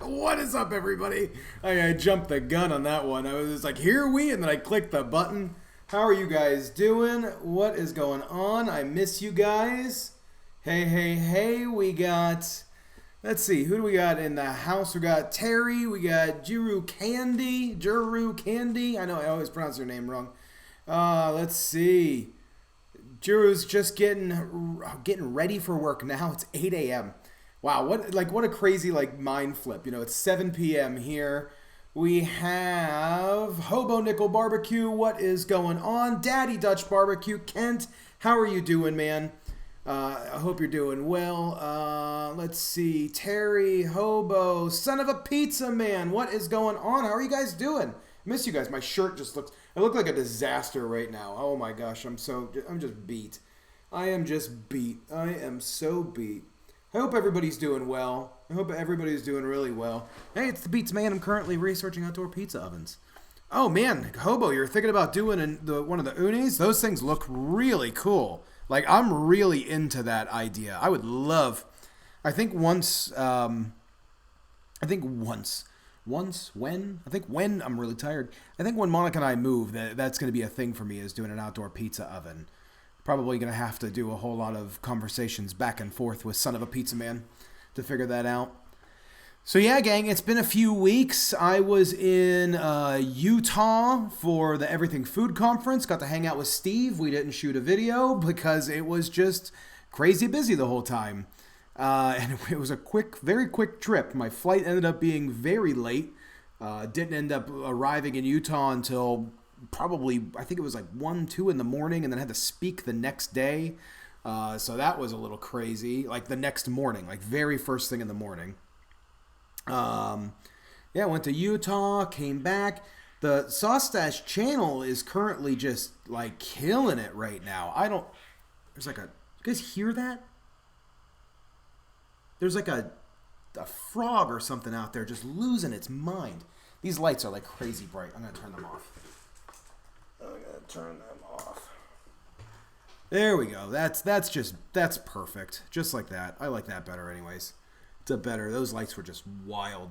What is up, everybody? I jumped the gun on that one. I was just like, here we, and then I clicked the button. How are you guys doing? What is going on? I miss you guys. Hey, hey, hey, we got, let's see, who do we got in the house? We got Terry, we got Juru Candy. I know I always pronounce her name wrong. Let's see. Juru's just getting ready for work now. It's 8 a.m. Wow, what a crazy mind flip. It's 7 p.m. here. We have Hobo Nickel Barbecue. What is going on? Daddy Dutch Barbecue. Kent, how are you doing, man? I hope you're doing well. Let's see. Terry, Hobo, son of a pizza man. What is going on? How are you guys doing? Miss you guys. My shirt just looks. I look like a disaster right now. Oh my gosh, I'm just beat. I am just beat. I am so beat. I hope everybody's doing well. I hope everybody's doing really well. Hey, it's the Beats Man. I'm currently researching outdoor pizza ovens. Oh man, Hobo, you're thinking about doing one of the unis? Those things look really cool. I'm really into that idea. I would love. I think once. When I'm really tired. I think when Monica and I move, that's going to be a thing for me, is doing an outdoor pizza oven. Probably going to have to do a whole lot of conversations back and forth with Son of a Pizza Man to figure that out. So yeah, gang, it's been a few weeks. I was in Utah for the Everything Food Conference. Got to hang out with Steve. We didn't shoot a video because it was just crazy busy the whole time. And it was a very quick trip. My flight ended up being very late. Didn't end up arriving in Utah until probably, I think it was 1, 2 in the morning, and then had to speak the next day. So that was a little crazy. The next morning, very first thing in the morning. Yeah, went to Utah, came back. The Saustache channel is currently just killing it right now. You guys hear that? There's a frog or something out there just losing its mind. These lights are crazy bright. I'm going to turn them off. There we go. That's perfect. Just like that. I like that better anyways. Those lights were just wild.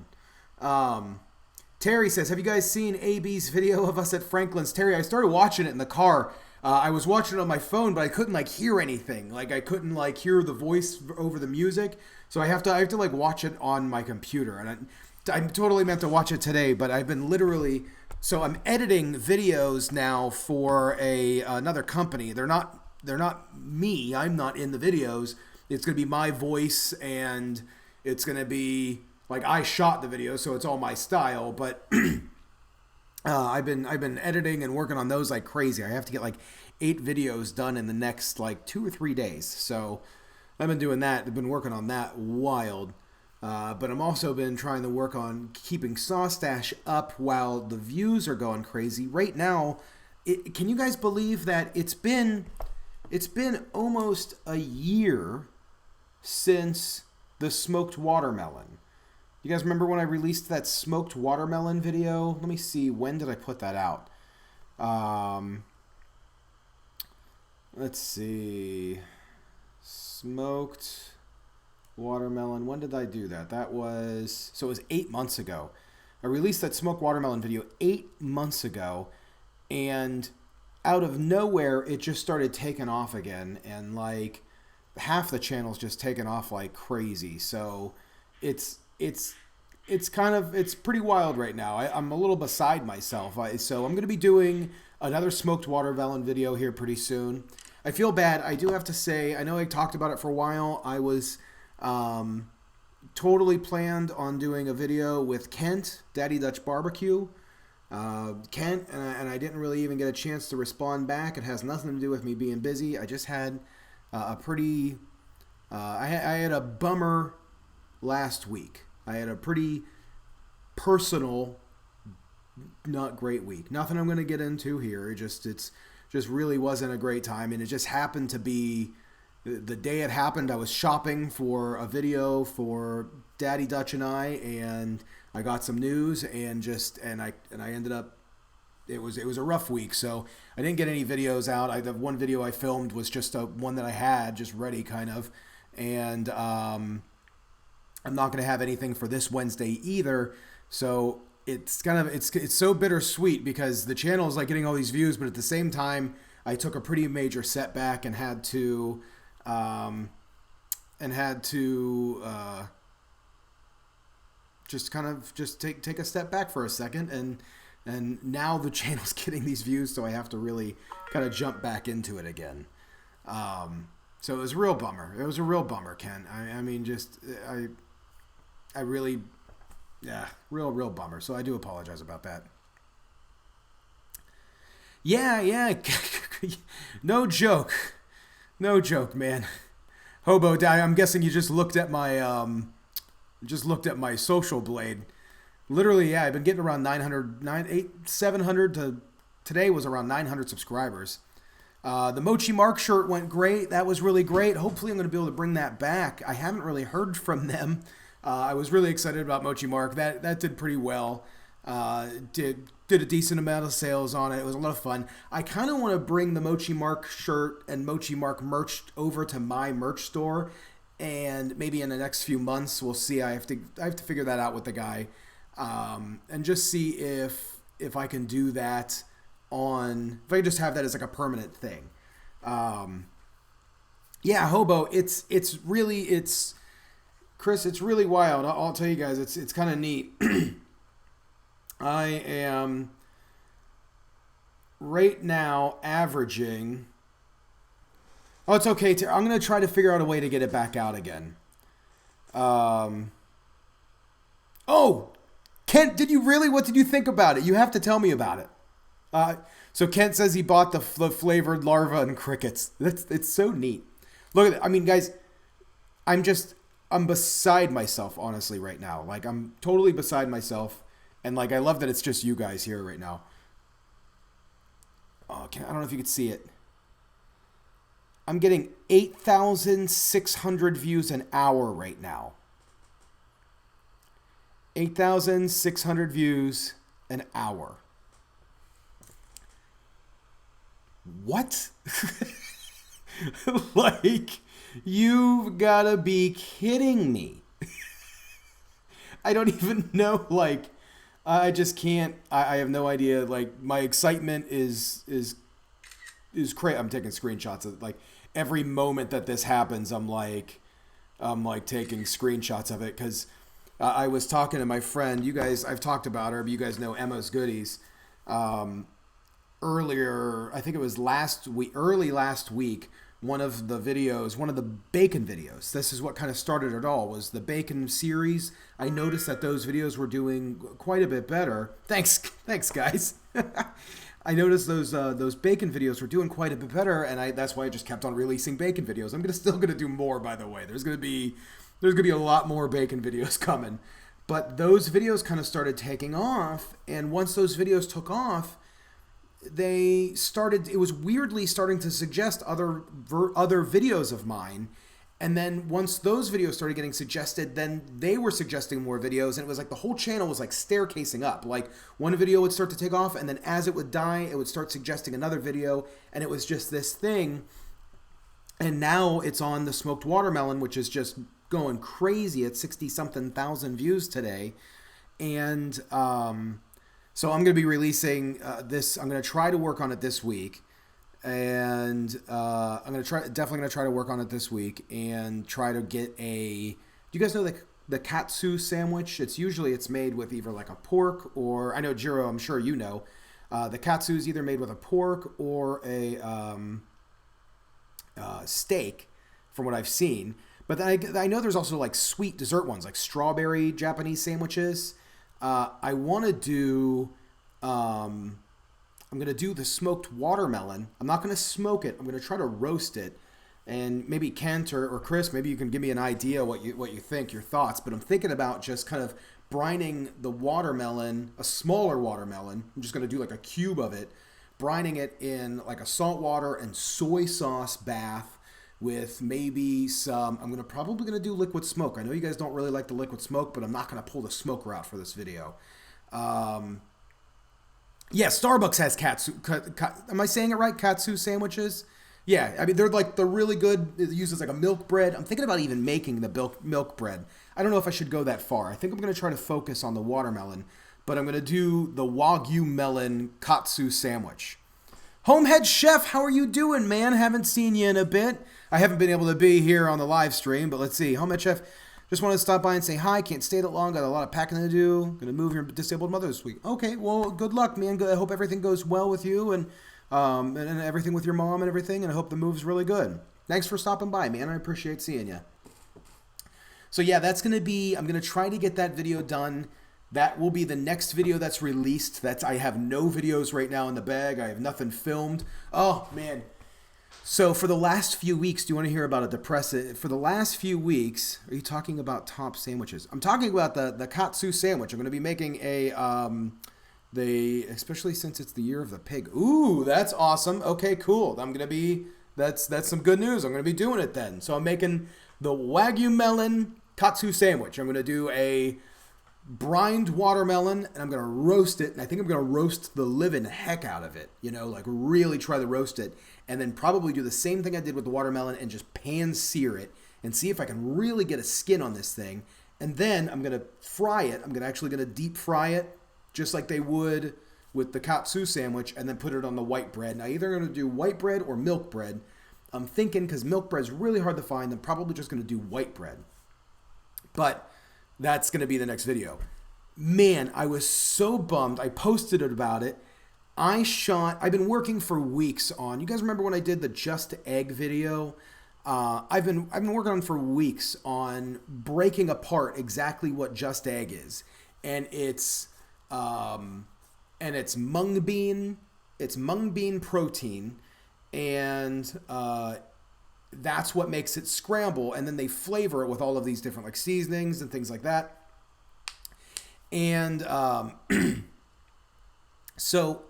Terry says, have you guys seen AB's video of us at Franklin's? Terry, I started watching it in the car. I was watching it on my phone, but I couldn't hear anything. I couldn't hear the voice over the music. So I have to watch it on my computer. And I totally meant to watch it today, but I've been literally. So I'm editing videos now for another company. They're not me. I'm not in the videos. It's going to be my voice, and it's going to be I shot the video, so it's all my style. But I've been editing and working on those like crazy. I have to get 8 videos done in the next 2 or 3 days. So I've been doing that. I've been working on that wild. But I'm also been trying to work on keeping Saustache up while the views are going crazy. Right now, can you guys believe that it's been almost a year since the smoked watermelon? You guys remember when I released that smoked watermelon video? Let me see. When did I put that out? Let's see. Smoked watermelon. When did I do that? It was 8 months ago. I released that smoked watermelon video 8 months ago, and out of nowhere, it just started taking off again, and half the channel's just taken off like crazy. So it's pretty wild right now. I'm a little beside myself. So I'm going to be doing another smoked watermelon video here pretty soon. I feel bad. I do have to say, I know I talked about it for a while. I was totally planned on doing a video with Kent, Daddy Dutch Barbecue. Kent, and I didn't really even get a chance to respond back. It has nothing to do with me being busy. I just had I had a bummer last week. I had a pretty personal, not great week. Nothing I'm going to get into here. It just really wasn't a great time, and it just happened to be the day it happened. I was shopping for a video for Daddy Dutch and and I got some news, and I ended up. It was a rough week, so I didn't get any videos out. The one video I filmed was just one that I had just ready, kind of, and I'm not going to have anything for this Wednesday either. So it's kind of it's so bittersweet because the channel is like getting all these views, but at the same time, I took a pretty major setback and had to just kind of just take a step back for a second, and now the channel's getting these views, so I have to really kind of jump back into it again. So it was a real bummer. It was a real bummer, Ken. I mean, just I really, yeah, real bummer. So I do apologize about that. Yeah. No joke, man. Hobo die. I'm guessing you just looked at my Social Blade. Literally, yeah, I've been getting around 700 to today was around 900 subscribers. The Mochi Mark shirt went great. That was really great. Hopefully I'm going to be able to bring that back. I haven't really heard from them. I was really excited about Mochi Mark. That did pretty well. Did a decent amount of sales on it. It was a lot of fun. I kind of want to bring the Mochi Mark shirt and Mochi Mark merch over to my merch store, and maybe in the next few months we'll see. I have to figure that out with the guy, and just see if I can do that if I just have that as like a permanent thing. Yeah, Hobo, it's Chris, it's really wild. I'll tell you guys, it's kind of neat. I am right now averaging. Oh, it's okay. I'm going to try to figure out a way to get it back out again. Oh, Kent, did you really? What did you think about it? You have to tell me about it. So Kent says he bought the flavored larva and crickets. It's so neat. Look at it. I mean, guys, I'm beside myself, honestly, right now. Like, I'm totally beside myself. And, like, I love that it's just you guys here right now. Oh, I don't know if you could see it. I'm getting 8,600 views an hour right now. 8,600 views an hour. What? Like, you've got to be kidding me. I don't even know, like, I just can't, I have no idea. Like, my excitement is crazy. I'm taking screenshots of, like, every moment that this happens, I'm taking screenshots of it, because I was talking to my friend, you guys, I've talked about her, but you guys know Emma's Goodies, earlier, I think it was early last week, one of the bacon videos. This is what kind of started it all, was the bacon series. I noticed that those videos were doing quite a bit better. Thanks guys. I noticed those bacon videos were doing quite a bit better, and that's why I just kept on releasing bacon videos. I'm still gonna do more, by the way. There's gonna be a lot more bacon videos coming. But those videos kind of started taking off, and once those videos took off, it was weirdly starting to suggest other videos of mine. And then once those videos started getting suggested, then they were suggesting more videos, and it was like the whole channel was like staircasing up. Like, one video would start to take off, and then as it would die, it would start suggesting another video, and it was just this thing. And now it's on the smoked watermelon, which is just going crazy at 60-something thousand views today. And so I'm going to be releasing this. I'm going to try to work on it this week, and definitely going to try to work on it this week and try to get do you guys know the katsu sandwich? It's made with either like a pork, or I know Jiro, I'm sure you know, the katsu is either made with a pork or a steak, from what I've seen. But then I know there's also like sweet dessert ones, like strawberry Japanese sandwiches. I want to do, I'm going to do the smoked watermelon. I'm not going to smoke it. I'm going to try to roast it. And maybe Kent or Chris, maybe you can give me an idea what you think, your thoughts. But I'm thinking about just kind of brining the watermelon, a smaller watermelon. I'm just going to do like a cube of it, brining it in like a salt water and soy sauce bath with maybe some, I'm probably going to do liquid smoke. I know you guys don't really like the liquid smoke, but I'm not going to pull the smoker out for this video. Yeah, Starbucks has katsu. Am I saying it right? Katsu sandwiches. Yeah, I mean they're really good. It uses like a milk bread. I'm thinking about even making the milk bread. I don't know if I should go that far. I think I'm gonna try to focus on the watermelon, but I'm gonna do the Wagyu melon katsu sandwich. Homehead Chef, how are you doing, man? Haven't seen you in a bit. I haven't been able to be here on the live stream, but let's see. Homehead Chef, just wanted to stop by and say hi. Can't stay that long. Got a lot of packing to do. Gonna move your disabled mother this week. Okay, well, good luck, man. I hope everything goes well with you and everything with your mom and everything. And I hope the move's really good. Thanks for stopping by, man. I appreciate seeing you. So yeah, that's gonna be. I'm gonna try to get that video done. That will be the next video that's released. I have no videos right now in the bag. I have nothing filmed. Oh, man. So for the last few weeks, do you want to hear about a depressive? For the last few weeks, are you talking about top sandwiches? I'm talking about the katsu sandwich. I'm going to be making especially since it's the year of the pig. Ooh, that's awesome. Okay, cool. That's some good news. I'm going to be doing it then. So I'm making the Wagyu melon katsu sandwich. I'm going to do a brined watermelon, and I'm going to roast it, and I think I'm going to roast the living heck out of it, like really try to roast it, and then probably do the same thing I did with the watermelon and just pan sear it and see if I can really get a skin on this thing, and then I'm going to fry it. I'm actually going to deep fry it just like they would with the katsu sandwich, and then put it on the white bread. Now, either going to do white bread or milk bread. I'm thinking, because milk bread is really hard to find, I'm probably just going to do white bread. But that's going to be the next video. Man, I was so bummed. I posted about it. I've been working for weeks on, you guys remember when I did the Just Egg video? I've been working on for weeks on breaking apart exactly what Just Egg is. And it's mung bean protein, and that's what makes it scramble, and then they flavor it with all of these different like seasonings and things like that. And so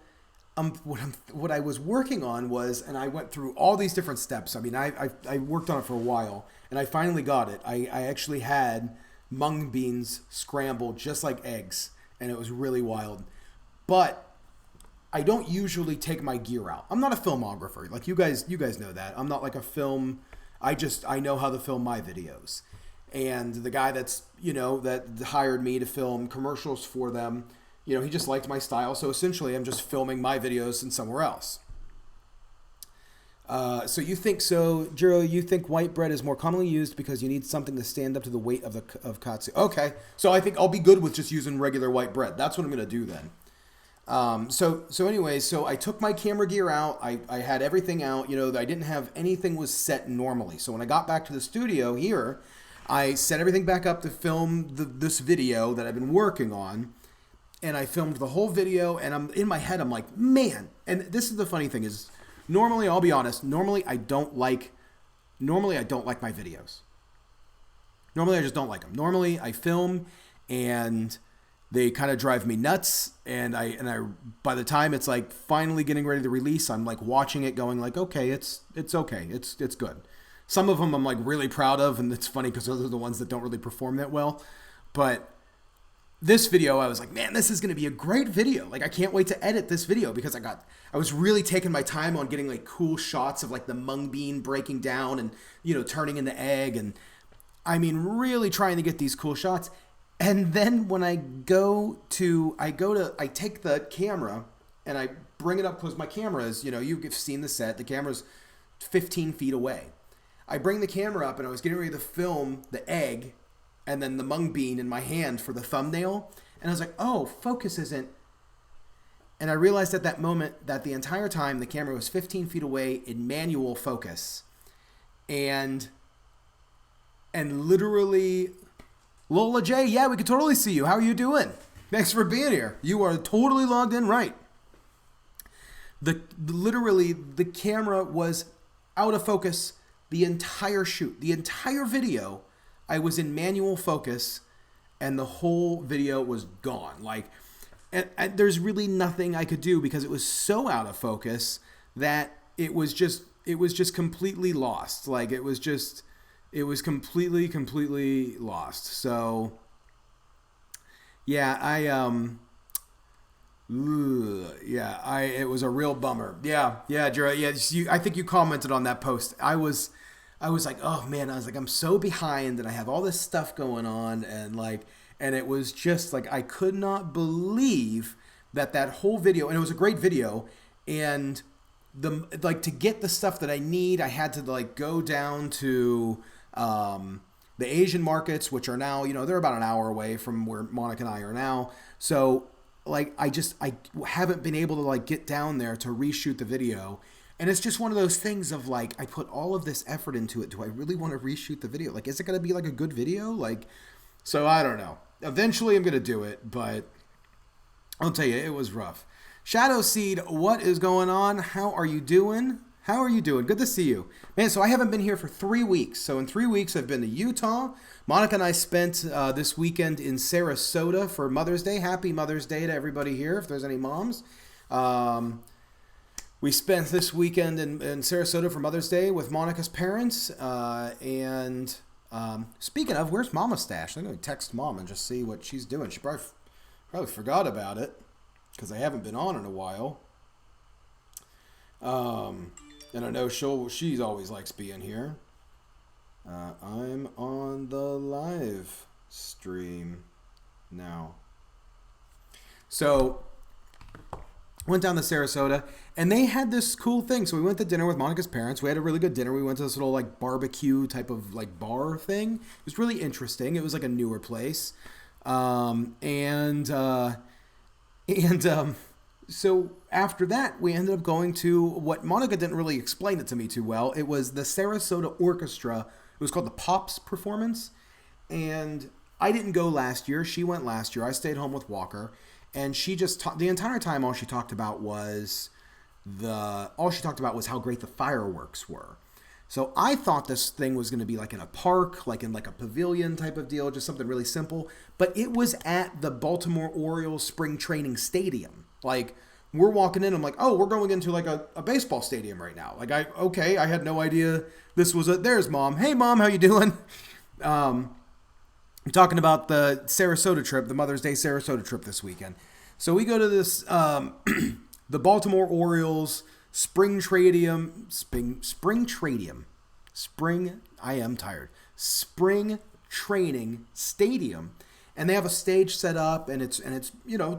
what I was working on was, and I went through all these different steps. I mean, I worked on it for a while, and I finally got it. I actually had mung beans scrambled just like eggs, and it was really wild. But I don't usually take my gear out. I'm not a filmographer. Like you guys know that. I'm not like a film. I know how to film my videos. And the guy that hired me to film commercials for them, he just liked my style. So essentially I'm just filming my videos in somewhere else. Jiro, you think white bread is more commonly used because you need something to stand up to the weight of katsu. Okay. So I think I'll be good with just using regular white bread. That's what I'm going to do then. So I took my camera gear out. I had everything out, I didn't have anything was set normally. So when I got back to the studio here, I set everything back up to film this video that I've been working on, and I filmed the whole video, and in my head, I'm like, man, and this is the funny thing is, normally, I'll be honest, normally I don't like my videos. Normally I just don't like them. Normally I film and they kind of drive me nuts, and I by the time it's like finally getting ready to release, I'm like watching it going like, okay, it's okay. It's good. Some of them I'm like really proud of, and it's funny because those are the ones that don't really perform that well. But this video, I was like, man, this is going to be a great video. Like, I can't wait to edit this video because I was really taking my time on getting like cool shots of like the mung bean breaking down and, turning into egg. And I mean, really trying to get these cool shots. And then when I take the camera and I bring it up because my camera is, you've seen the set, the camera's 15 feet away. I bring the camera up and I was getting ready to film the egg and then the mung bean in my hand for the thumbnail. And I was like, oh, focus isn't. And I realized at that moment that the entire time the camera was 15 feet away in manual focus. And literally, Lola J, yeah, we could totally see you. How are you doing? Thanks for being here. You are totally logged in right. Literally, the camera was out of focus the entire shoot. The entire video, I was in manual focus, and the whole video was gone. Like, and there's really nothing I could do because it was so out of focus that it was just completely lost. Like, it was completely lost. So, yeah, Ugh, yeah, it was a real bummer. Yeah, yeah, Jared. Yeah, I think you commented on that post. I was like, oh man, I was like, I'm so behind, and I have all this stuff going on, and like, and it was just like I could not believe that whole video, and it was a great video, and to get the stuff that I need, I had to like go down to the Asian markets, which are now, they're about an hour away from where Monica and I are now. So like I haven't been able to like get down there to reshoot the video. And it's just one of those things of like, I put all of this effort into it. Do I really want to reshoot the video? Like, is it going to be like a good video? Like, so I don't know. Eventually I'm going to do it, but I'll tell you, it was rough. Shadow Seed, what is going on? How are you doing? How are you doing? Good to see you. Man, so I haven't been here for 3 weeks. So in 3 weeks, I've been to Utah. Monica and I spent this weekend in Sarasota for Mother's Day. Happy Mother's Day to everybody here, if there's any moms. We spent this weekend in Sarasota for Mother's Day with Monica's parents. And speaking of, where's Mama's stash? I'm going to text Mom and just see what she's doing. She probably forgot about it because I haven't been on in a while. And I know she's always likes being here. I'm on the live stream now. So, went down to Sarasota, and they had this cool thing. So we went to dinner with Monica's parents. We had a really good dinner. We went to this little like barbecue type of like bar thing. It was really interesting. It was like a newer place. So after that, we ended up going to what Monica didn't really explain it to me too well. It was the Sarasota Orchestra. It was called the Pops Performance. And I didn't go last year. She went last year. I stayed home with Walker. And she just the entire time all she talked about was how great the fireworks were. So I thought this thing was going to be like in a park, like in like a pavilion type of deal, just something really simple. But it was at the Baltimore Orioles spring training stadium. Like, we're walking in, I'm like, oh, we're going into like a baseball stadium right now. Like, I had no idea this was there's Mom. Hey, Mom, how you doing? I'm talking about the Sarasota trip, the Mother's Day Sarasota trip this weekend. So we go to this, the Baltimore Orioles spring, I am tired, spring training stadium. And they have a stage set up, and it's it's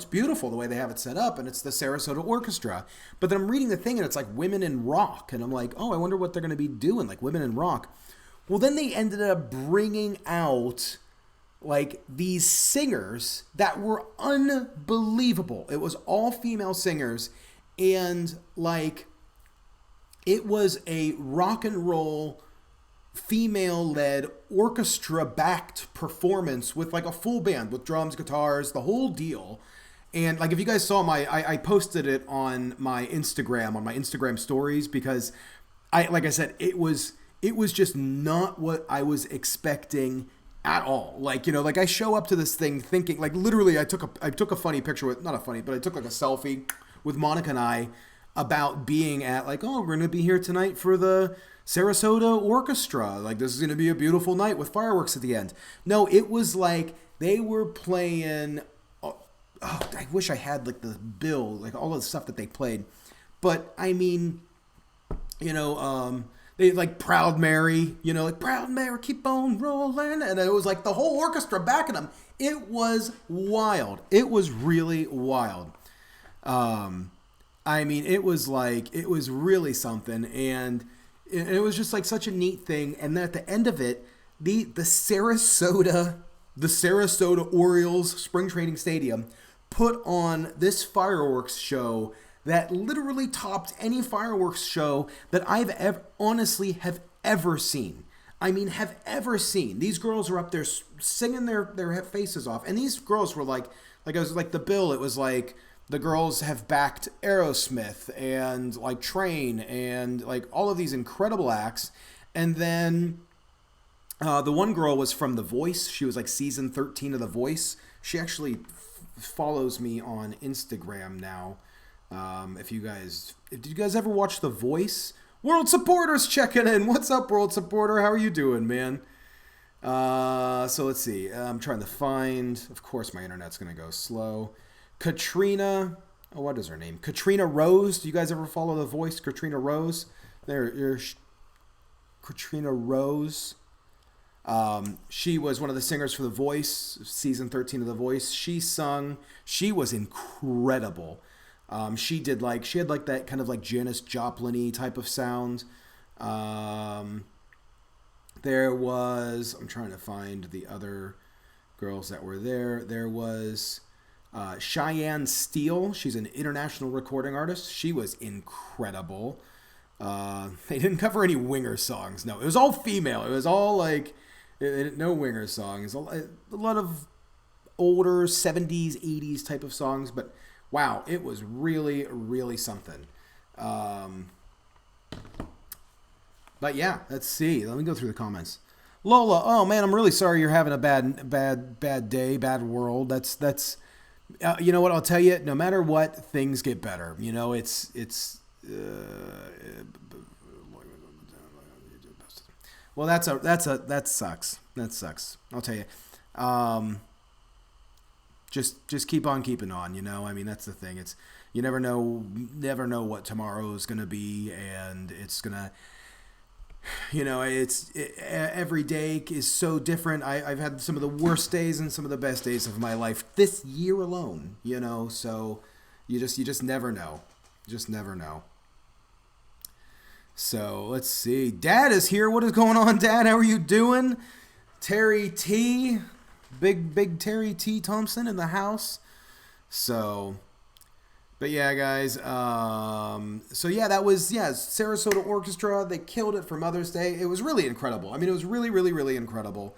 beautiful the way they have it set up, and it's the Sarasota Orchestra. But then I'm reading the thing, and it's like women in rock, and I'm like, oh, I wonder what they're going to be doing, like women in rock. Well, then they ended up bringing out like these singers that were unbelievable. It was all female singers, and like it was a rock and roll female-led orchestra-backed performance with like a full band with drums, guitars, the whole deal. And like if you guys saw I posted it on my Instagram stories, because like I said, it was just not what I was expecting at all. Like, like I show up to this thing thinking, like literally I took a funny picture with, not a funny, but I took like a selfie with Monica and I about being at like, oh, we're going to be here tonight for the Sarasota Orchestra. Like, this is going to be a beautiful night with fireworks at the end. No, it was like they were playing. Oh, I wish I had like the bill, like all of the stuff that they played. But I mean, they like Proud Mary, like Proud Mary, keep on rolling. And it was like the whole orchestra backing them. It was wild. It was really wild. I mean, it was really something. And it was just like such a neat thing. And then at the end of it, the Sarasota Orioles spring training stadium put on this fireworks show that literally topped any fireworks show that I've have ever seen. I mean, have ever seen. These girls are up there singing their faces off. And these girls were like it was like the bill. It was like, the girls have backed Aerosmith and like Train and like all of these incredible acts. And then the one girl was from The Voice. She was like season 13 of The Voice. She actually follows me on Instagram now. Did you guys ever watch The Voice? World Supporters checking in. What's up, World Supporter? How are you doing, man? So let's see. I'm trying to find. Of course, my internet's going to go slow. Katrina Oh, what is her name? Katrina Rose. Do you guys ever follow The Voice? Katrina Rose. Katrina Rose. She was one of the singers for The Voice, season 13 of The Voice. She sung. She was incredible. She had like that kind of like Janis Joplin-y type of sound. There was, I'm trying to find the other girls that were there. There was Cheyenne Steele. She's an international recording artist. She was incredible. They didn't cover any Winger songs. No, it was all female. It was all like, no Winger songs. A lot of older 70s, 80s type of songs. But wow, it was really, really something. But yeah, let's see. Let me go through the comments. Lola, oh man, I'm really sorry you're having a bad day, bad world. That's you know what, I'll tell you, no matter what, things get better. You know, it's well, that sucks. That sucks. I'll tell you. Just keep on keeping on, you know? I mean, that's the thing. It's, you never know what tomorrow is going to be, and it's going to, you know, every day is so different. I've had some of the worst days and some of the best days of my life this year alone, you know, so you just never know. Just never know. So let's see. Dad is here. What is going on, Dad? How are you doing? Terry T. Big Terry T. Thompson in the house. So, but yeah, guys. So yeah, that was, Sarasota Orchestra. They killed it for Mother's Day. It was really incredible. I mean, it was really, really, really incredible.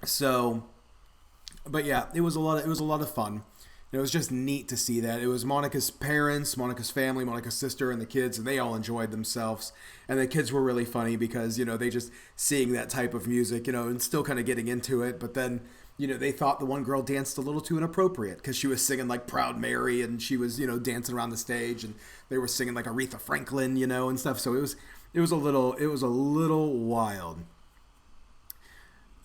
So, but yeah, it was a lot of fun. It was just neat to see that. It was Monica's parents, Monica's family, Monica's sister, and the kids, and they all enjoyed themselves. And the kids were really funny because, you know, they just seeing that type of music, you know, and still kind of getting into it. But then, you know, they thought the one girl danced a little too inappropriate because she was singing like Proud Mary, and she was, you know, dancing around the stage, and they were singing like Aretha Franklin, you know, and stuff. So it was a little wild.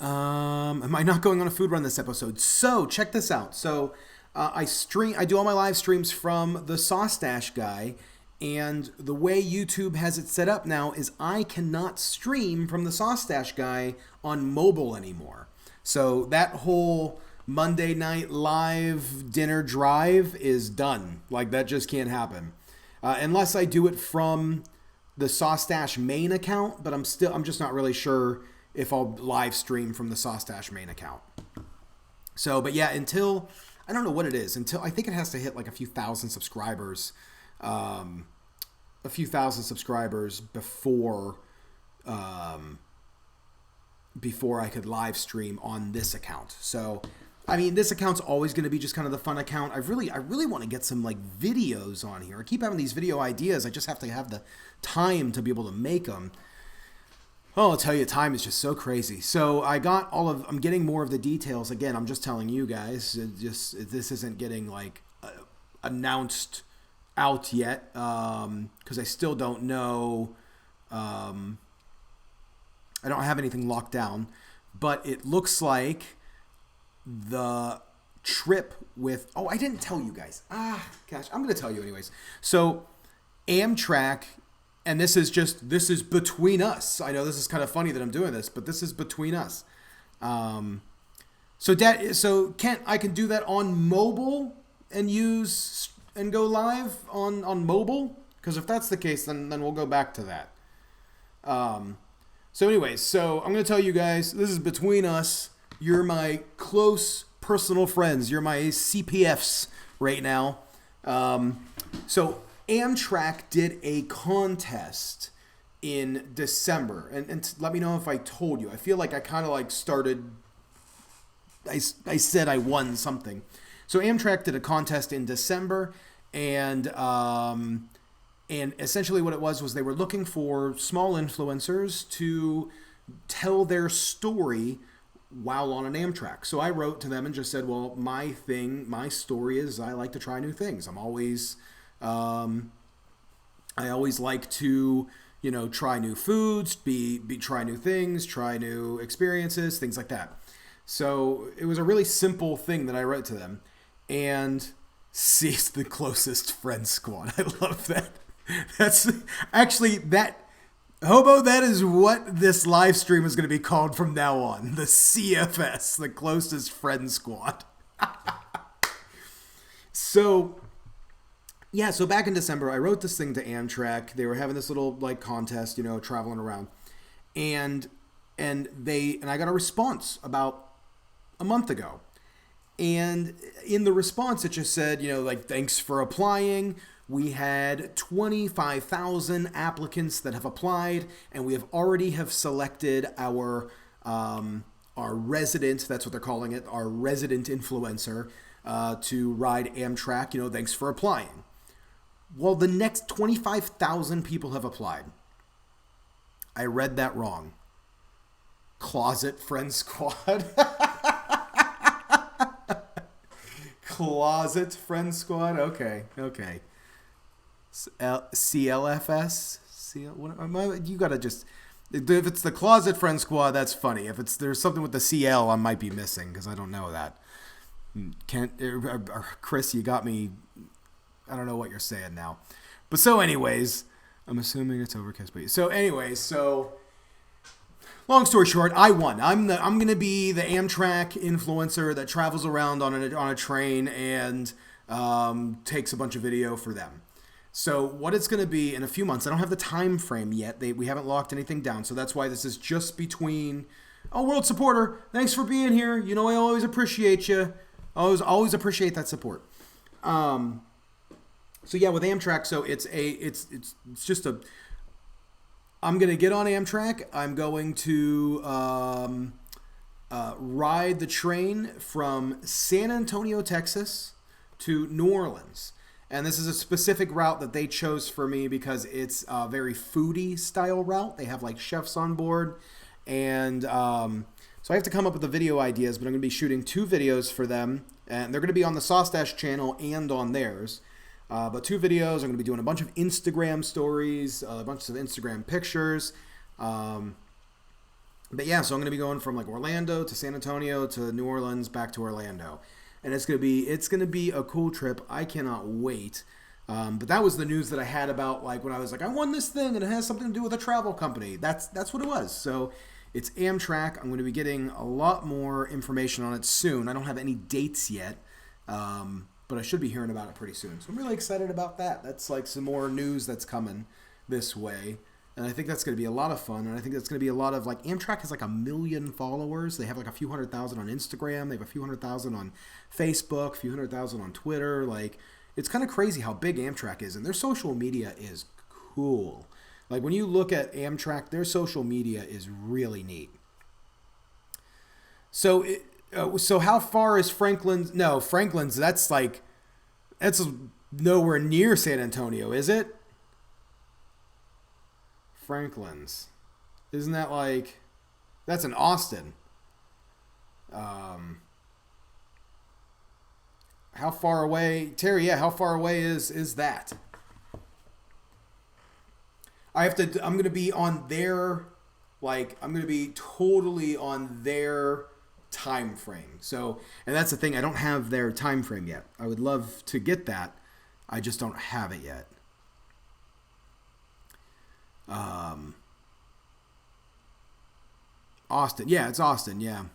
Am I not going on a food run this episode? So check this out. So I do all my live streams from the Sauce Guy, and the way YouTube has it set up now is I cannot stream from the Sauce Guy on mobile anymore. So that whole Monday night live dinner drive is done. Like, that just can't happen. Unless I do it from the Sauce main account, but I'm just not really sure if I'll live stream from the Sauce main account. So, but yeah, until, I don't know what it is, until I think it has to hit like a few thousand subscribers before I could live stream on this account. So, I mean, this account's always going to be just kind of the fun account. I really want to get some like videos on here. I keep having these video ideas. I just have to have the time to be able to make them. Oh, I'll tell you, time is just so crazy. So I'm getting more of the details. Again, I'm just telling you guys, this isn't getting like announced out yet, because I still don't know. I don't have anything locked down, but it looks like the trip with, I didn't tell you guys. Gosh, I'm going to tell you anyways. So Amtrak, and this is between us. I know this is kind of funny that I'm doing this, but this is between us. So Kent, I can do that on mobile and go live on mobile? Because if that's the case, then we'll go back to that. So anyways, so I'm going to tell you guys, this is between us. You're my close personal friends. You're my CPFs right now. So Amtrak did a contest in December. And let me know if I told you. I feel like I kind of like started, I said I won something. So Amtrak did a contest in December, and essentially what it was they were looking for small influencers to tell their story while on an Amtrak. So I wrote to them and just said, well, my story is I like to try new things. I always like to, you know, try new foods, try new things, try new experiences, things like that. So it was a really simple thing that I wrote to them. And cease the closest friend squad. I love that. That's actually that Hobo, that is what this live stream is going to be called from now on. The CFS, the closest friend squad. So, yeah, so back in December, I wrote this thing to Amtrak. They were having this little like contest, traveling around. And I got a response about a month ago. And in the response, it just said, thanks for applying. We had 25,000 applicants that have applied, and we have already selected our resident, that's what they're calling it, our resident influencer, to ride Amtrak. Thanks for applying. Well, the next 25,000 people have applied. I read that wrong. Closet Friend Squad. Closet Friend Squad. Okay. CLFS. You gotta just. If it's the Closet Friend Squad, that's funny. If there's something with the CL, I might be missing because I don't know that. Chris, you got me. I don't know what you're saying now. But so, anyways, I'm assuming it's overcast. But so, anyways, long story short, I won. I'm gonna be the Amtrak influencer that travels around on a train and takes a bunch of video for them. So what it's gonna be in a few months, I don't have the time frame yet. We haven't locked anything down, so that's why this is just between. Oh, World Supporter, thanks for being here. I always appreciate you. Always appreciate that support. So yeah, with Amtrak, so it's just a. I'm going to get on Amtrak. I'm going to ride the train from San Antonio, Texas to New Orleans. And this is a specific route that they chose for me because it's a very foodie style route. They have like chefs on board. And so I have to come up with the video ideas, but I'm going to be shooting 2 videos for them. And they're going to be on the Sauce Dash channel and on theirs. But 2 videos. I'm going to be doing a bunch of Instagram stories, a bunch of Instagram pictures. But yeah, so I'm going to be going from like Orlando to San Antonio to New Orleans back to Orlando. And it's going to be a cool trip. I cannot wait. But that was the news that I had about like when I was like, I won this thing and it has something to do with a travel company. That's what it was. So it's Amtrak. I'm going to be getting a lot more information on it soon. I don't have any dates yet. But I should be hearing about it pretty soon. So I'm really excited about that. That's like some more news that's coming this way. And I think that's going to be a lot of fun. And I think that's going to be a lot of like Amtrak has like 1 million followers. They have like a few 100,000 on Instagram. They have a few 100,000 on Facebook, a few 100,000 on Twitter. Like it's kind of crazy how big Amtrak is. And their social media is cool. Like when you look at Amtrak, their social media is really neat. So how far is Franklin's? No, Franklin's, that's nowhere near San Antonio, is it? Franklin's. Isn't that like, that's in Austin. How far away, Terry, how far away is that? I'm going to be on their, I'm going to be totally on their time frame. So, and that's the thing, I don't have their time frame yet. I would love to get that. I just don't have it yet. Austin. Yeah, it's Austin. Yeah.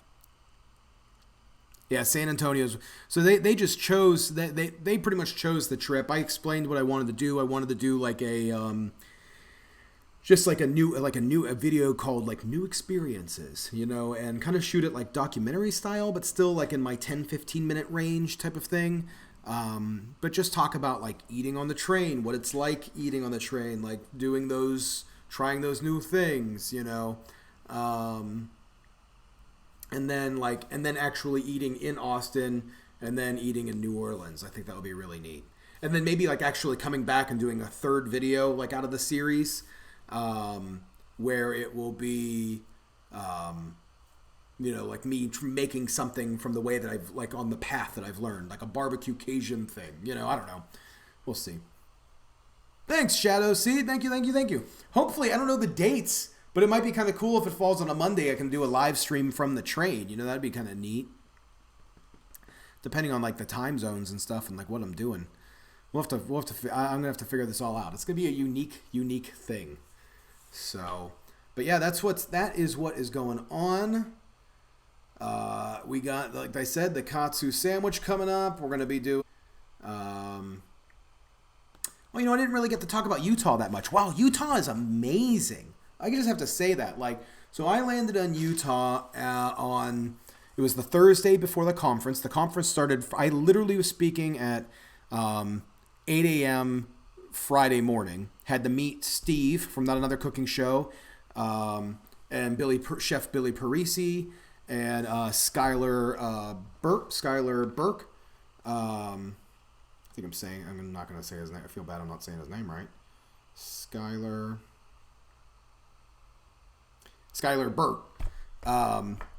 Yeah, San Antonio's. So they just chose, they pretty much chose the trip. I explained what I wanted to do. I wanted to do like a, just like a video called like New Experiences, and kind of shoot it like documentary style, but still like in my 10-15 minute range type of thing. But just talk about like eating on the train, what it's like eating on the train, like trying those new things, and then actually eating in Austin and then eating in New Orleans. I think that would be really neat. And then maybe like actually coming back and doing a third video like out of the series, where it will be, like me making something from the way that I've like on the path that I've learned, like a barbecue Cajun thing, I don't know. We'll see. Thanks, Shadow Seed. Thank you. Hopefully, I don't know the dates, But it might be kind of cool if it falls on a Monday. I can do a live stream from the train. You know, that'd be kind of neat. Depending on like the time zones and stuff and like what I'm doing. I'm gonna have to figure this all out. It's gonna be a unique thing. So, but yeah, that is what is going on. We got, like I said, the katsu sandwich coming up. We're gonna be doing. Well, I didn't really get to talk about Utah that much. Wow, Utah is amazing. I just have to say that. So I landed on Utah it was the Thursday before the conference. The conference started, I literally was speaking at 8 a.m. Friday morning. Had to meet Steve from Not Another Cooking Show, and Chef Billy Parisi, and Skylar Burke. I think I'm not going to say his name. I feel bad I'm not saying his name right. Skylar Burke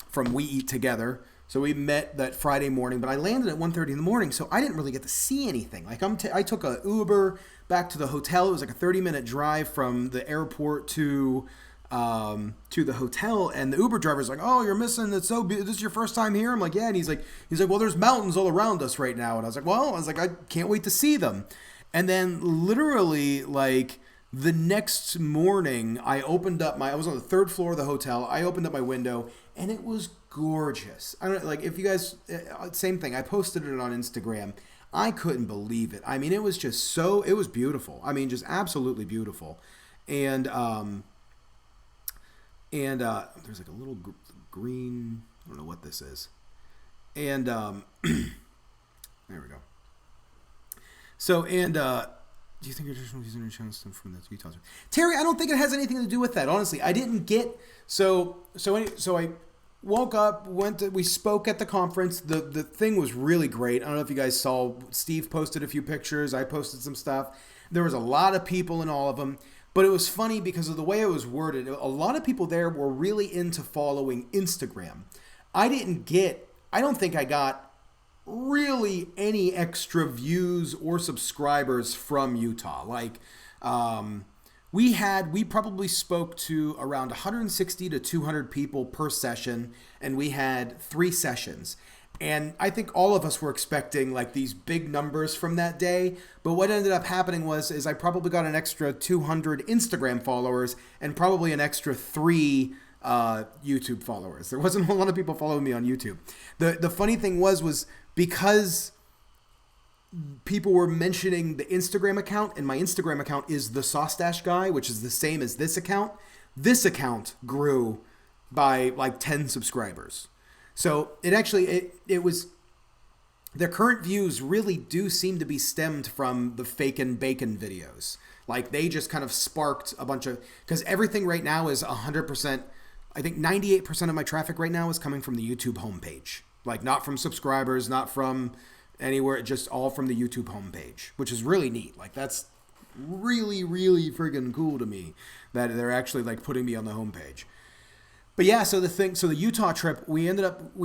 from We Eat Together. So we met that Friday morning, but I landed at 1:30 in the morning, so I didn't really get to see anything. Like I took a Uber back to the hotel. It was like a 30-minute drive from the airport to the hotel, and the Uber driver's like, "Oh, you're missing. It's so beautiful. This is your first time here?" I'm like, "Yeah." And he's like, "Well, there's mountains all around us right now." And I was like, I can't wait to see them. And then literally, like the next morning, I was on the third floor of the hotel. I opened up my window, and it was gorgeous. I don't like if you guys, same thing. I posted it on Instagram. I couldn't believe it. I mean, it was beautiful. I mean, just absolutely beautiful. And there's like a little green, I don't know what this is. And there we go. So, do you think your traditional using your channel stem from the Utah? Terry, I don't think it has anything to do with that. Honestly, I didn't get so I woke up, we spoke at the conference. The thing was really great. I don't know if you guys saw. Steve posted a few pictures. I posted some stuff. There was a lot of people in all of them. But it was funny because of the way it was worded. A lot of people there were really into following Instagram. I don't think I got really any extra views or subscribers from Utah. Like, we probably spoke to around 160 to 200 people per session, and we had 3 sessions. And I think all of us were expecting like these big numbers from that day. But what ended up happening is I probably got an extra 200 Instagram followers and probably an extra 3 YouTube followers. There wasn't a lot of people following me on YouTube. The funny thing was because people were mentioning the Instagram account, and my Instagram account is the Sauce Guy, which is the same as this account. This account grew by like 10 subscribers. So it was, their current views really do seem to be stemmed from the Fakin' Bacon videos. Like they just kind of sparked a bunch of, because everything right now is 100%, I think 98% of my traffic right now is coming from the YouTube homepage. Like not from subscribers, not from anywhere, just all from the YouTube homepage, which is really neat. Like that's really, really friggin' cool to me that they're actually like putting me on the homepage. But yeah, so the Utah trip, we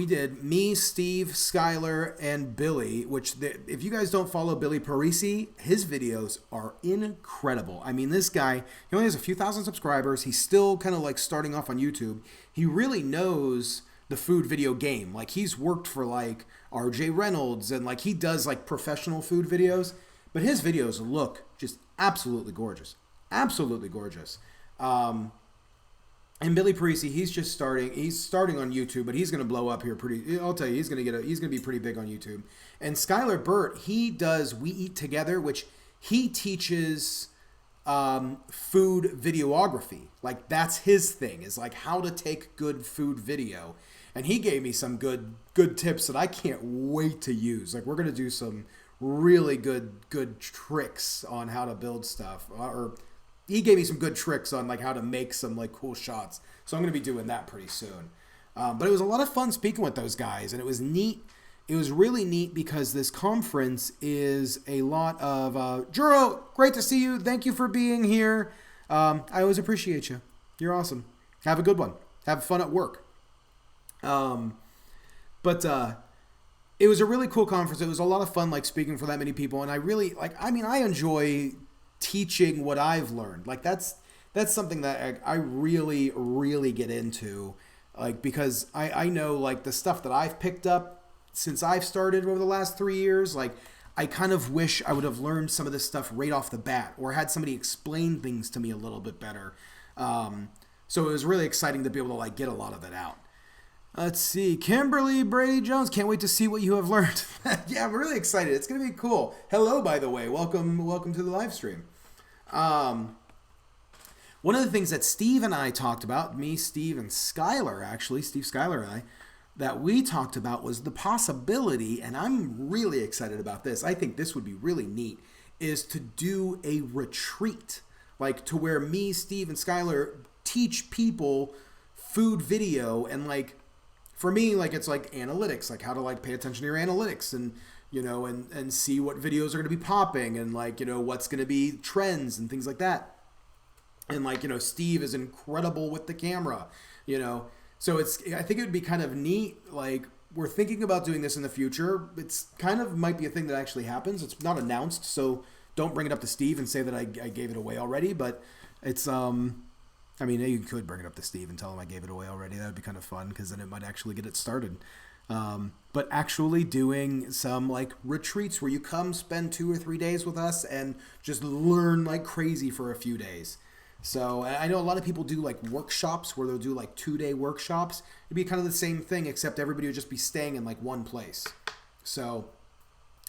did me, Steve, Skylar, and Billy, if you guys don't follow Billy Parisi, his videos are incredible. I mean, this guy, he only has a few thousand subscribers. He's still kind of like starting off on YouTube. He really knows the food video game. Like he's worked for like RJ Reynolds and like he does like professional food videos, but his videos look just absolutely gorgeous. Absolutely gorgeous. And Billy Parisi, he's starting on YouTube, but he's going to blow up here I'll tell you, he's going to be pretty big on YouTube. And Skylar Burt, he does We Eat Together, which he teaches food videography. Like that's his thing, is like how to take good food video. And he gave me some good tips that I can't wait to use. Like we're going to do some really good tricks on how to build stuff, or he gave me some good tricks on like how to make some like cool shots. So I'm going to be doing that pretty soon. But it was a lot of fun speaking with those guys, and it was neat. It was really neat because this conference is a lot of, Juro, great to see you. Thank you for being here. I always appreciate you. You're awesome. Have a good one. Have fun at work. But it was a really cool conference. It was a lot of fun, like speaking for that many people. And I really I enjoy teaching what I've learned. Like that's that's something that I really, really get into, like, because I know, like, the stuff that I've picked up since I've started over the last 3 years, like, I kind of wish I would have learned some of this stuff right off the bat, or had somebody explain things to me a little bit better. So it was really exciting to be able to, like, get a lot of that out. Let's see. Kimberly Brady Jones. Can't wait to see what you have learned. Yeah, I'm really excited. It's going to be cool. Hello, by the way. Welcome to the live stream. One of the things that Steve and I talked about, me, Steve, and Skylar, actually, Steve, Skylar, and I, that we talked about was the possibility, and I'm really excited about this. I think this would be really neat, is to do a retreat, like to where me, Steve, and Skylar teach people food video, and like for me, like it's like analytics, like how to like pay attention to your analytics, and you know, and see what videos are going to be popping, and like, you know, what's going to be trends and things like that. And like, you know, Steve is incredible with the camera, you know, so I think it would be kind of neat. Like, we're thinking about doing this in the future. It's kind of might be a thing that actually happens. It's not announced, so don't bring it up to Steve and say that I gave it away already. But it's, I mean, you could bring it up to Steve and tell him I gave it away already. That would be kind of fun, because then it might actually get it started. But actually doing some like retreats where you come spend 2 or 3 days with us and just learn like crazy for a few days. So I know a lot of people do like workshops where they'll do like 2-day workshops. It'd be kind of the same thing, except everybody would just be staying in like one place. So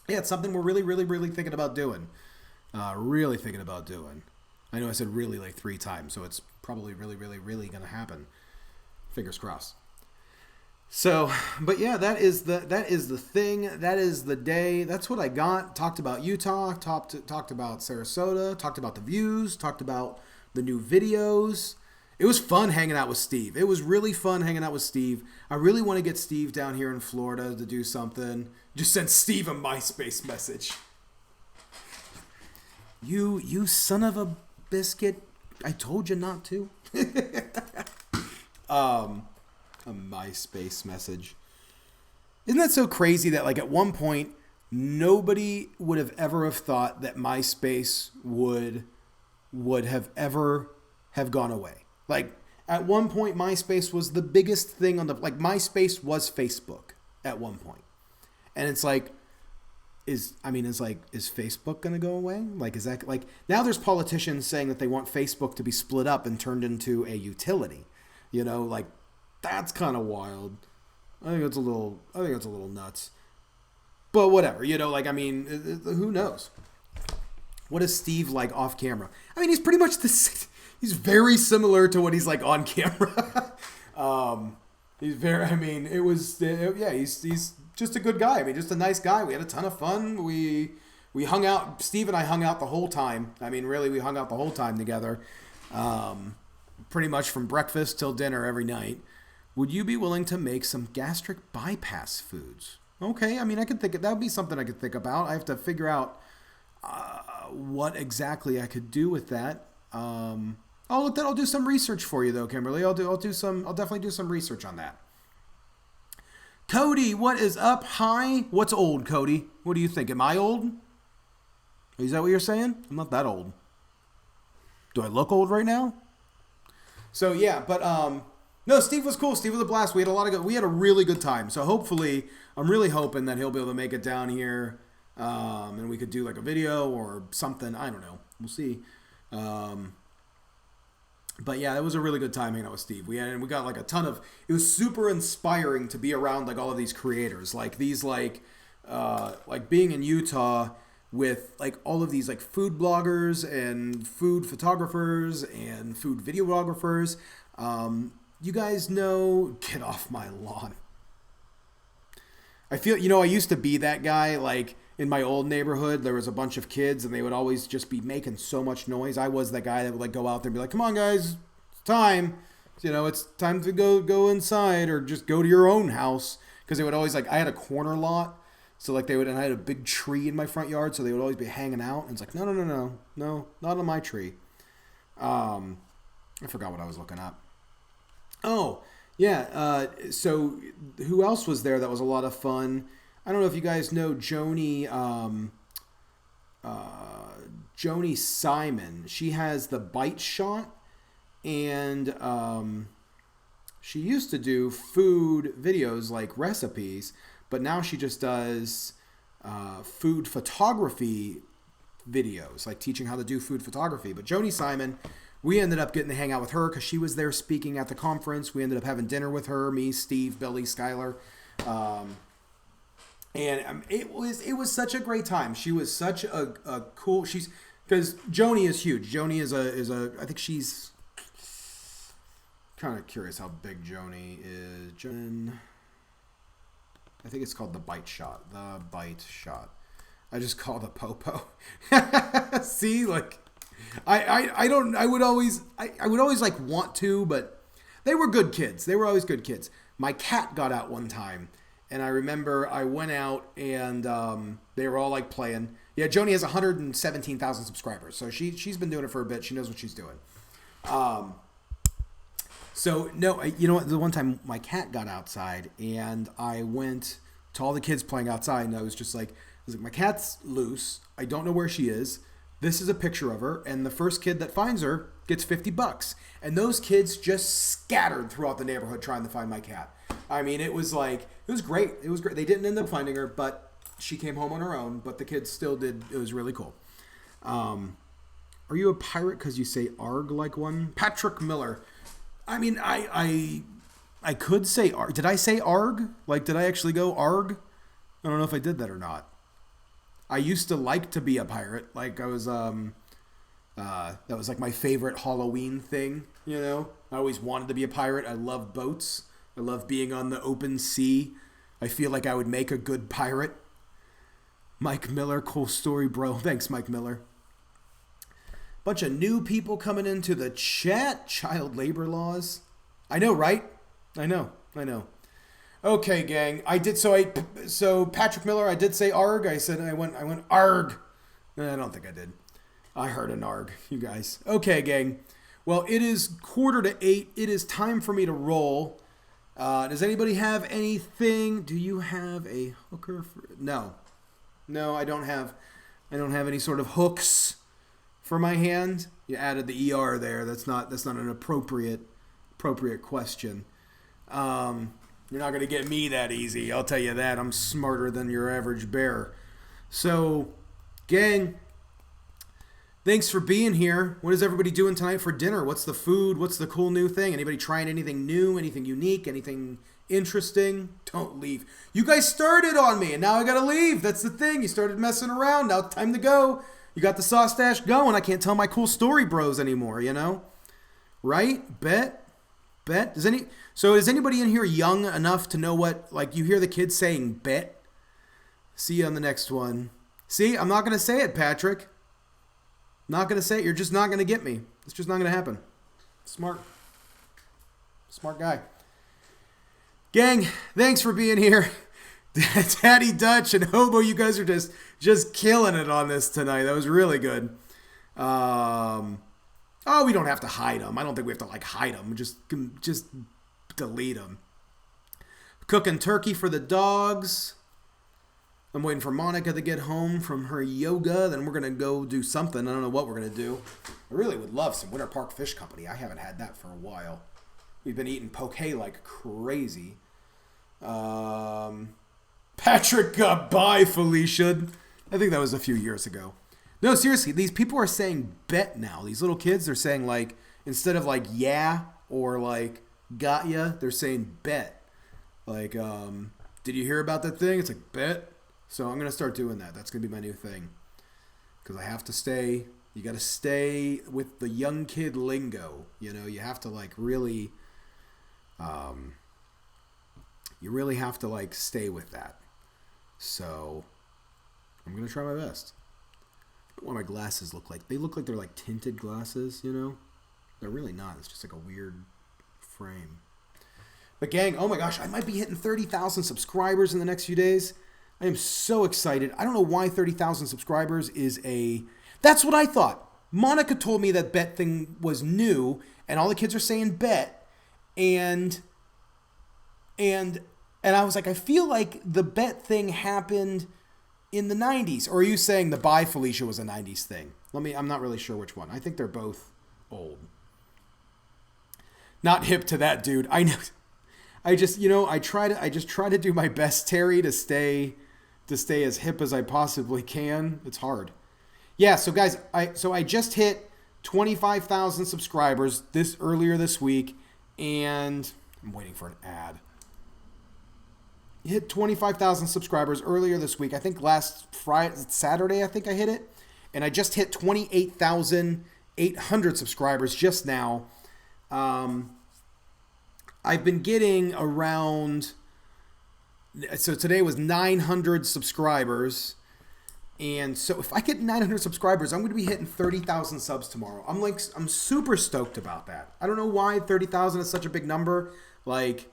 yeah, it's something we're really, really, really thinking about doing. Really thinking about doing. I know I said really like 3 times, so it's probably really, really, really going to happen. Fingers crossed. So, but yeah, that is the thing. That is the day. That's what I got. Talked about Utah. Talked about Sarasota. Talked about the views. Talked about the new videos. It was fun hanging out with Steve. It was really fun hanging out with Steve. I really want to get Steve down here in Florida to do something. Just sent Steve a MySpace message. You son of a biscuit. I told you not to. A MySpace message. Isn't that so crazy that like at one point nobody would have ever have thought that MySpace would have ever have gone away. Like at one point MySpace was the biggest thing on the, like MySpace was Facebook at one point. And it's like, is Facebook going to go away? Like, is that like, now there's politicians saying that they want Facebook to be split up and turned into a utility, you know, like that's kind of wild. I think it's a little nuts, but whatever, you know, like, I mean, who knows? What is Steve like off camera? I mean, he's pretty much he's very similar to what he's like on camera. He's very, I mean, he's just a good guy. I mean, just a nice guy. We had a ton of fun. We hung out, Steve and I hung out the whole time. I mean, really, we hung out the whole time together. Pretty much from breakfast till dinner every night. Would you be willing to make some gastric bypass foods? Okay, I mean, that would be something I could think about. I have to figure out what exactly I could do with that. I'll do some research for you though, Kimberly. I'll definitely do some research on that. Cody, what is up? Hi. What's old, Cody? What do you think? Am I old? Is that what you're saying? I'm not that old. Do I look old right now? So yeah, but no, Steve was cool. Steve was a blast. We had a really good time. So hopefully, I'm really hoping that he'll be able to make it down here. And we could do like a video or something. I don't know. We'll see. But yeah, it was a really good time hanging out with Steve. We got like a ton of, it was super inspiring to be around like all of these creators, like these like being in Utah with like all of these like food bloggers and food photographers and food videographers. You guys know, get off my lawn. I feel, I used to be that guy, like, in my old neighborhood, there was a bunch of kids, and they would always just be making so much noise. I was that guy that would, like, go out there and be like, come on, guys, it's time. It's time to go inside, or just go to your own house. Because they would always, like, I had a corner lot, so, like, and I had a big tree in my front yard, so they would always be hanging out. And it's like, no, not on my tree. I forgot what I was looking up. Oh, yeah, so who else was there that was a lot of fun? I don't know if you guys know Joni Simon. She has the Bite Shot, and she used to do food videos like recipes, but now she just does food photography videos, like teaching how to do food photography. But Joni Simon, we ended up getting to hang out with her because she was there speaking at the conference. We ended up having dinner with her, me, Steve, Billy, Skylar. And it was such a great time. She was such a cool. She's because Joni is huge. Joni is a. I think she's kind of curious how big Joni is. I think it's called the Bite Shot. The Bite Shot. I just call the Popo. See, like, I don't. I would always like want to, but they were good kids. They were always good kids. My cat got out one time. And I remember I went out and they were all like playing. Yeah, Joni has 117,000 subscribers. So she's been doing it for a bit. She knows what she's doing. So, no, you know what? The one time my cat got outside and I went to all the kids playing outside and I was like, my cat's loose. I don't know where she is. This is a picture of her. And the first kid that finds her gets $50. And those kids just scattered throughout the neighborhood trying to find my cat. I mean, it was great. It was great. They didn't end up finding her, but she came home on her own. But the kids still did. It was really cool. Are you a pirate because you say arg like one? Patrick Miller. I mean, I could say arg. Did I say arg? Like, did I actually go arg? I don't know if I did that or not. I used to like to be a pirate. Like, I was, that was like my favorite Halloween thing, you know? I always wanted to be a pirate. I love boats. I love being on the open sea. I feel like I would make a good pirate. Mike Miller, cool story, bro. Thanks, Mike Miller. Bunch of new people coming into the chat. Child labor laws. I know, right? I know. Okay, gang. So Patrick Miller, I did say arg. I said I went arg. I don't think I did. I heard an arg, you guys. Okay, gang. Well, it is 7:45. It is time for me to roll. Does anybody have anything? Do you have a hooker? No, I don't have any sort of hooks for my hand. You added the ER there. That's not an appropriate question. You're not gonna get me that easy. I'll tell you that. I'm smarter than your average bear. So, gang, thanks for being here. What is everybody doing tonight for dinner? What's the food? What's the cool new thing? Anybody trying anything new, anything unique, anything interesting? Don't leave. You guys started on me, and now I gotta leave. That's the thing. You started messing around. Now it's time to go. You got the sauce dash going. I can't tell my cool story bros anymore, you know? Right? Bet? So is anybody in here young enough to know what, like, you hear the kids saying bet? See you on the next one. See, I'm not gonna say it, Patrick. Not going to say it. You're just not going to get me. It's just not going to happen. Smart guy. Gang, thanks for being here. Daddy Dutch and Hobo, you guys are just killing it on this tonight. That was really good. We don't have to hide them. I don't think we have to, like, hide them. Just delete them. Cooking turkey for the dogs. I'm waiting for Monica to get home from her yoga. Then we're going to go do something. I don't know what we're going to do. I really would love some Winter Park Fish Company. I haven't had that for a while. We've been eating poke like crazy. Patrick got by, Felicia. I think that was a few years ago. No, seriously, these people are saying bet now. These little kids, they're saying, like, instead of like yeah or like got ya, they're saying bet. Like, did you hear about that thing? It's like bet. So I'm going to start doing that. That's going to be my new thing. Because I have to stay. You got to stay with the young kid lingo. You know, you have to, like, really, you really have to, like, stay with that. So I'm going to try my best. What my glasses look like. They look like they're, like, tinted glasses, you know? They're really not. It's just, like, a weird frame. But, gang, oh, my gosh, I might be hitting 30,000 subscribers in the next few days. I am so excited. I don't know why 30,000 subscribers is a... That's what I thought. Monica told me that bet thing was new, and all the kids are saying bet, and I was like, I feel like the bet thing happened in the 90s. Or are you saying the Bye Felicia was a 90s thing? I'm not really sure which one. I think they're both old. Not hip to that, dude. I know. I just, I just try to do my best, Terry, to stay as hip as I possibly can. It's hard. Yeah, so guys, I just hit 25,000 subscribers earlier this week, and I'm waiting for an ad. Hit 25,000 subscribers earlier this week. I think last Saturday, I think I hit it. And I just hit 28,800 subscribers just now. I've been getting around, so today was 900 subscribers. And so if I get 900 subscribers, I'm going to be hitting 30,000 subs tomorrow. I'm super stoked about that. I don't know why 30,000 is such a big number. Like,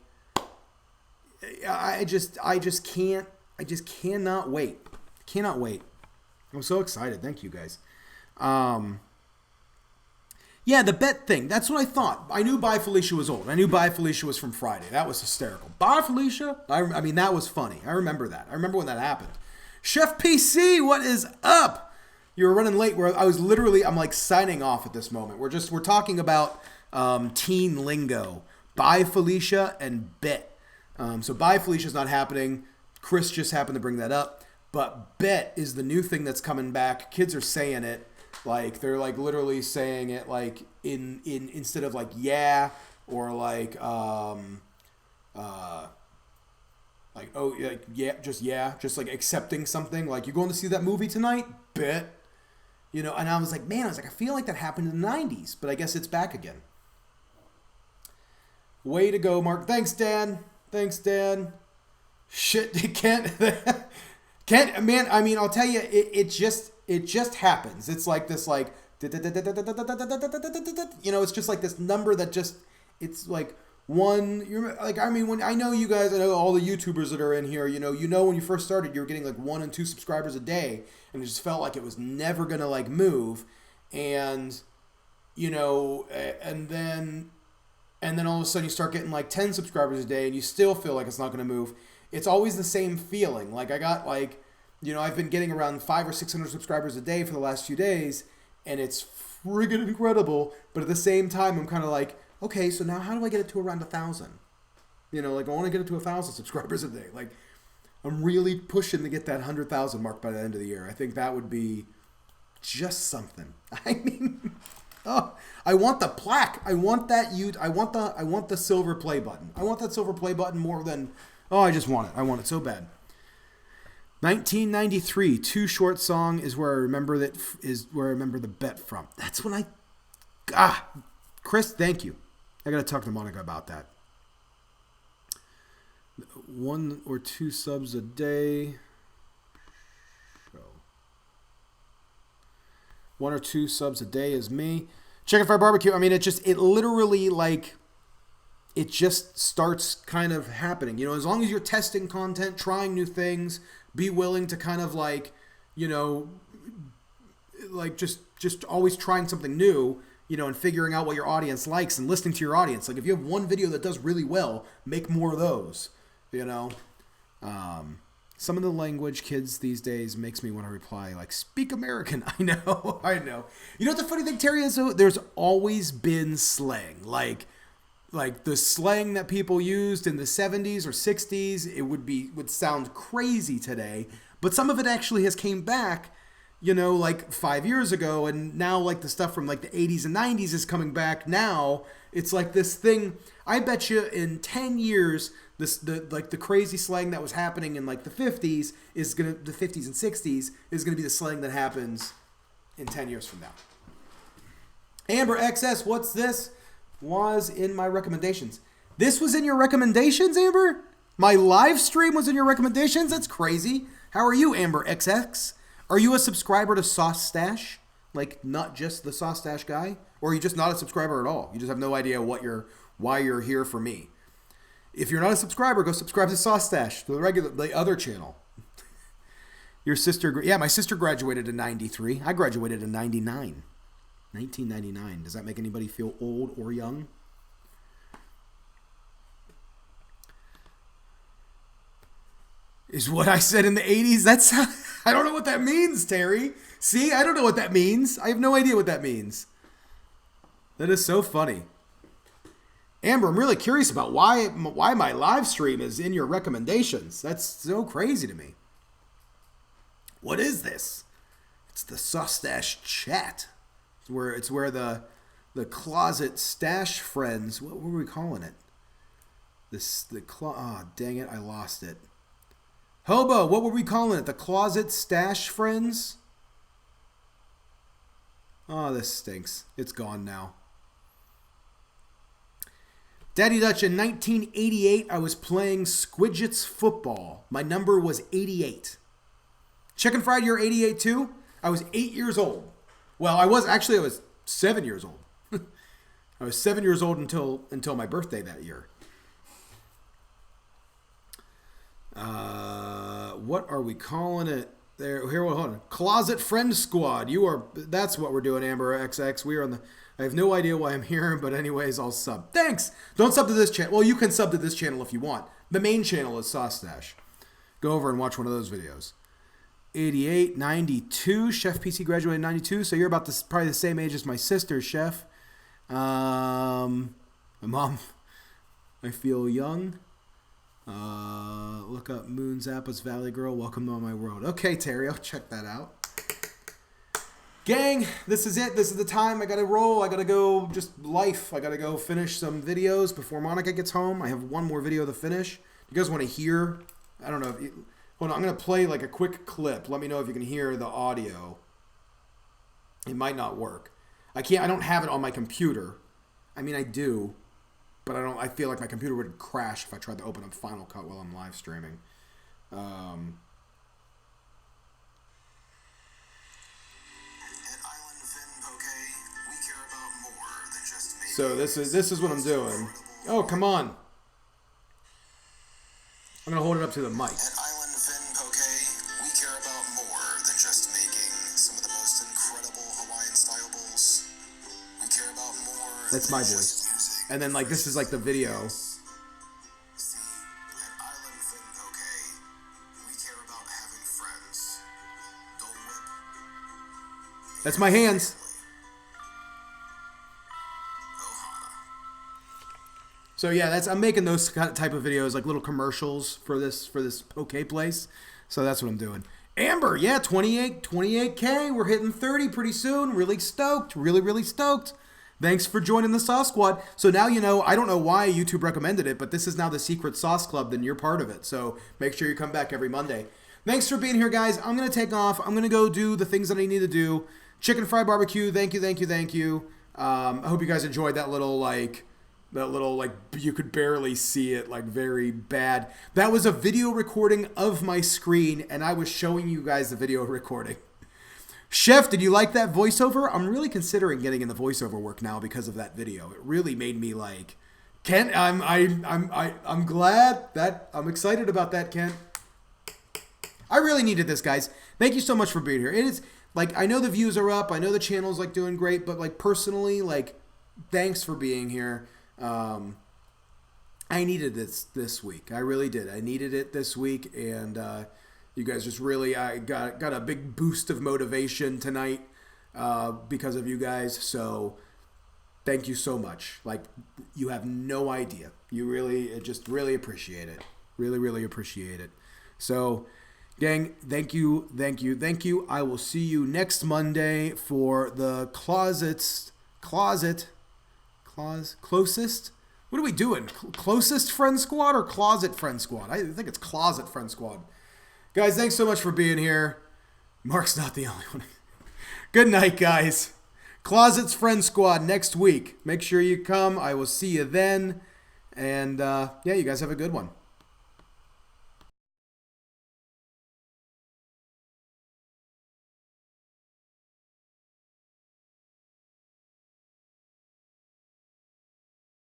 I just cannot wait. Cannot wait. I'm so excited. Thank you guys. Yeah, the bet thing. That's what I thought. I knew Bye Felicia was old. I knew Bye Felicia was from Friday. That was hysterical. Bye Felicia? I mean, that was funny. I remember that. I remember when that happened. Chef PC, what is up? You were running late. I'm like signing off at this moment. We're talking about teen lingo. Bye Felicia and bet. So Bye Felicia's not happening. Chris just happened to bring that up. But bet is the new thing that's coming back. Kids are saying it. Like, they're like literally saying it like in instead of like yeah or like oh yeah, just like accepting something. Like, you going to see that movie tonight? Bet. And I was like, I feel like that happened in the 90s, but I guess it's back again. Way to go, Mark. Thanks, Dan. Shit, Kent. Man, I mean, I'll tell you, it just happens. It's like this, like, it's just like this number that just, it's like one, when I know you guys, I know all the YouTubers that are in here, when you first started, you were getting like 1 and 2 subscribers a day, and it just felt like it was never going to like move. And, and then all of a sudden you start getting like 10 subscribers a day and you still feel like it's not going to move. It's always the same feeling. Like, I got like, I've been getting around 500 or 600 subscribers a day for the last few days, and it's friggin' incredible. But at the same time, I'm kind of like, okay, so now how do I get it to around 1,000? Like, I want to get it to 1,000 subscribers a day. Like, I'm really pushing to get that 100,000 mark by the end of the year. I think that would be just something. I mean, I want the plaque. I want that. I want the silver play button. I want that silver play button more than. I just want it. I want it so bad. 1993, Too Short song is where I remember the bet from. That's when Chris, thank you. I got to talk to Monica about that. 1 or 2 subs a day. 1 or 2 subs a day is me. Chicken Fire Barbecue. I mean, it literally like. It just starts kind of happening. As long as you're testing content, trying new things, be willing to kind of like, like just always trying something new, and figuring out what your audience likes and listening to your audience. Like, if you have one video that does really well, make more of those, Some of the language kids these days makes me want to reply like, speak American. I know. You know what the funny thing, Terry, is though? There's always been slang. Like the slang that people used in the 70s or 60s, it would sound crazy today, but some of it actually has came back, like 5 years ago, and now like the stuff from like the 80s and 90s is coming back now. It's like this thing. I bet you in 10 years, the crazy slang that was happening in like the 50s and 60s is gonna be the slang that happens in 10 years from now. Amber XS, what's this? Was in my recommendations. This was in your recommendations, Amber? My live stream was in your recommendations? That's crazy. How are you, Amber XX? Are you a subscriber to Sauce Stash? Like, not just the Sauce Stash guy? Or are you just not a subscriber at all? You just have no idea why you're here for me. If you're not a subscriber, go subscribe to Sauce Stash, the other channel. Your sister, my sister graduated in 93. I graduated in 99. 1999. Does that make anybody feel old or young? Is what I said in the 80s. I don't know what that means, Terry. See, I don't know what that means. I have no idea what that means. That is so funny. Amber, I'm really curious about why my live stream is in your recommendations. That's so crazy to me. What is this? It's the Saustache Chat. It's where the closet stash friends. What were we calling it? Dang it, I lost it. Hobo, what were we calling it? The closet stash friends? Oh, this stinks. It's gone now. Daddy Dutch, in 1988, I was playing Squidgets football. My number was 88. Chicken Fried, you're 88 too? I was 8 years old. Well, I was 7 years old. I was 7 years old until my birthday that year. What are we calling it? Here, hold on. Closet Friend Squad. That's what we're doing, Amber XX. We are on the. I have no idea why I'm here, but anyways, I'll sub. Thanks. Don't sub to this channel. Well, you can sub to this channel if you want. The main channel is Saustache. Go over and watch one of those videos. 88, 92. Chef PC graduated in 92, so you're about probably the same age as my sister, Chef. My mom. I feel young. Look up Moon Zappa's Valley Girl. Welcome to my world. Okay, Terry, I'll check that out. Gang, this is it. This is the time. I gotta roll. I gotta go. Just life. I gotta go finish some videos before Monica gets home. I have one more video to finish. You guys want to hear? I don't know. Hold on. I'm gonna play like a quick clip. Let me know if you can hear the audio. It might not work. I don't have it on my computer. I mean, I do. But I feel like my computer would crash if I tried to open up Final Cut while I'm live streaming. So this is what I'm doing. Oh, come on. I'm going to hold it up to the mic. At Island Vin Poke, we care about more than just making some of the most incredible Hawaiian style bowls. We care about more. That's my voice. And then like this is like the video. See, at Island Vin Poke, we care about having friends. Dole Whip. That's my hands. So yeah, I'm making those type of videos, like little commercials for this poke place. So that's what I'm doing. Amber, yeah, 28K. We're hitting 30 pretty soon. Really stoked. Really stoked. Thanks for joining the Sauce Squad. So now you know, I don't know why YouTube recommended it, but this is now the Secret Sauce Club, then you're part of it. So make sure you come back every Monday. Thanks for being here, guys. I'm going to take off. I'm going to go do the things that I need to do. Chicken fried barbecue. Thank you. I hope you guys enjoyed that little, you could barely see it, like very bad. That was a video recording of my screen, and I was showing you guys the video recording. Chef, did you like that voiceover? I'm really considering getting in the voiceover work now because of that video. It really made me like, Kent. I'm glad that I'm excited about that, Kent. I really needed this, guys. Thank you so much for being here. It is like, I know the views are up. I know the channel's like doing great, but like personally, like, thanks for being here. I needed this week. I really did. I needed it this week, and you guys just really, I got a big boost of motivation tonight because of you guys. So thank you so much. Like, you have no idea. You really, just really appreciate it. Really appreciate it. So, gang, thank you. I will see you next Monday for the closest. Closest? What are we doing? Closest Friend Squad or Closet Friend Squad? I think it's Closet Friend Squad. Guys, thanks so much for being here. Mark's not the only one. Good night, guys. Closet's Friend Squad next week. Make sure you come. I will see you then. And, yeah, you guys have a good one.